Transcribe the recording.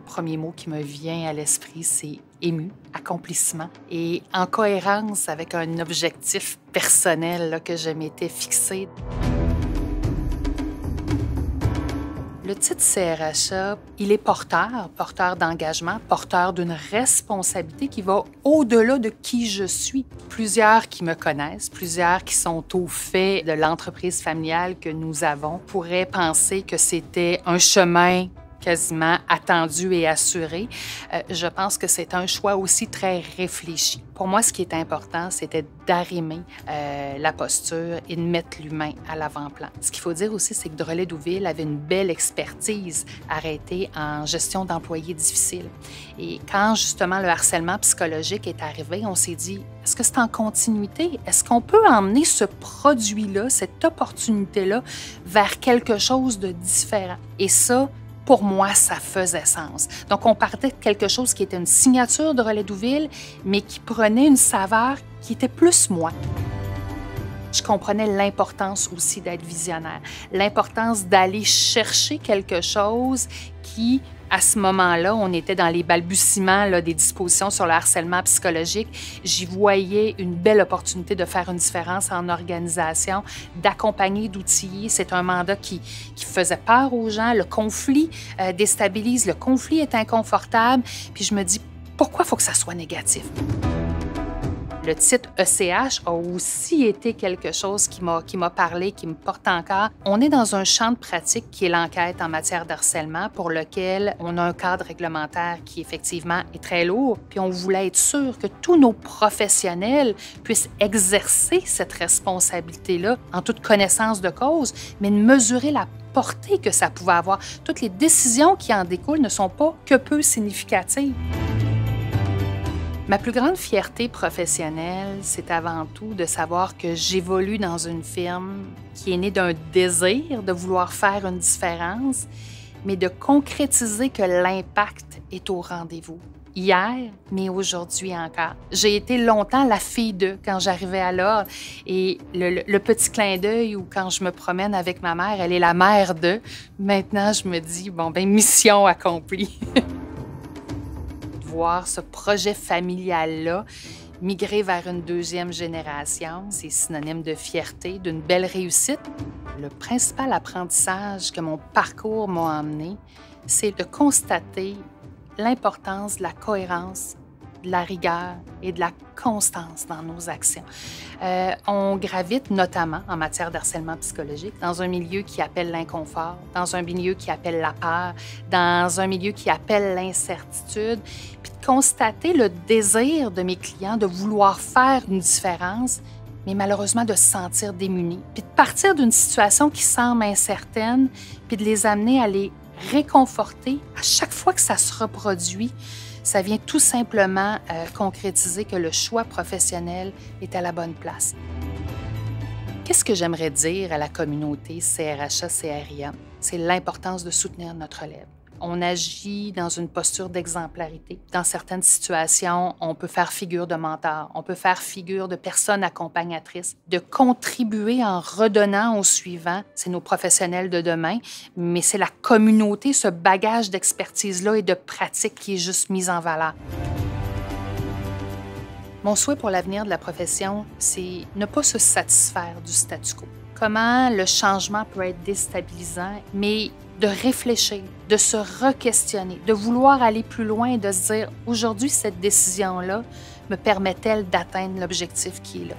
premier mot qui me vient à l'esprit, c'est ému, accomplissement et en cohérence avec un objectif personnel là, que je m'étais fixé. Le titre CRHA, il est porteur d'engagement, porteur d'une responsabilité qui va au-delà de qui je suis. Plusieurs qui me connaissent, plusieurs qui sont au fait de l'entreprise familiale que nous avons pourraient penser que c'était un chemin quasiment attendu et assuré. Je pense que c'est un choix aussi très réfléchi. Pour moi, ce qui est important, c'était d'arrimer la posture et de mettre l'humain à l'avant-plan. Ce qu'il faut dire aussi, c'est que Drolet-Douville avait une belle expertise arrêtée en gestion d'employés difficiles. Et quand, justement, le harcèlement psychologique est arrivé, on s'est dit, est-ce que c'est en continuité? Est-ce qu'on peut emmener ce produit-là, cette opportunité-là, vers quelque chose de différent? Et ça, pour moi, ça faisait sens. Donc, on partait de quelque chose qui était une signature de Drolet-Douville, mais qui prenait une saveur qui était plus moi. Je comprenais l'importance aussi d'être visionnaire, l'importance d'aller chercher quelque chose qui, à ce moment-là, on était dans les balbutiements là, des dispositions sur le harcèlement psychologique. J'y voyais une belle opportunité de faire une différence en organisation, d'accompagner, d'outiller. C'est un mandat qui faisait peur aux gens. Le conflit déstabilise, le conflit est inconfortable. Puis je me dis, pourquoi il faut que ça soit négatif? Le titre ECH a aussi été quelque chose qui m'a parlé, qui me porte encore. On est dans un champ de pratique qui est l'enquête en matière de harcèlement pour lequel on a un cadre réglementaire qui, effectivement, est très lourd. Puis on voulait être sûr que tous nos professionnels puissent exercer cette responsabilité-là en toute connaissance de cause, mais de mesurer la portée que ça pouvait avoir. Toutes les décisions qui en découlent ne sont pas que peu significatives. Ma plus grande fierté professionnelle, c'est avant tout de savoir que j'évolue dans une firme qui est née d'un désir de vouloir faire une différence, mais de concrétiser que l'impact est au rendez-vous. Hier, mais aujourd'hui encore. J'ai été longtemps la fille d'eux quand j'arrivais à l'ordre. Et le petit clin d'œil où quand je me promène avec ma mère, elle est la mère d'eux. Maintenant, je me dis, bon, ben mission accomplie. Voir ce projet familial-là migrer vers une deuxième génération, c'est synonyme de fierté, d'une belle réussite. Le principal apprentissage que mon parcours m'a amené, c'est de constater l'importance de la cohérence, de la rigueur et de la constance dans nos actions. On gravite notamment en matière de harcèlement psychologique dans un milieu qui appelle l'inconfort, dans un milieu qui appelle la peur, dans un milieu qui appelle l'incertitude, puis de constater le désir de mes clients de vouloir faire une différence, mais malheureusement de se sentir démunis, puis de partir d'une situation qui semble incertaine, puis de les amener à les réconforter à chaque fois que ça se reproduit. Ça vient tout simplement concrétiser que le choix professionnel est à la bonne place. Qu'est-ce que j'aimerais dire à la communauté CRHA-CRIA? C'est l'importance de soutenir notre relève. On agit dans une posture d'exemplarité. Dans certaines situations, on peut faire figure de mentor, on peut faire figure de personne accompagnatrice, de contribuer en redonnant au suivant. C'est nos professionnels de demain, mais c'est la communauté, ce bagage d'expertise-là et de pratique qui est juste mis en valeur. Mon souhait pour l'avenir de la profession, c'est ne pas se satisfaire du statu quo. Comment le changement peut être déstabilisant, mais de réfléchir, de se re-questionner, de vouloir aller plus loin et de se dire « aujourd'hui, cette décision-là me permet-elle d'atteindre l'objectif qui est là ».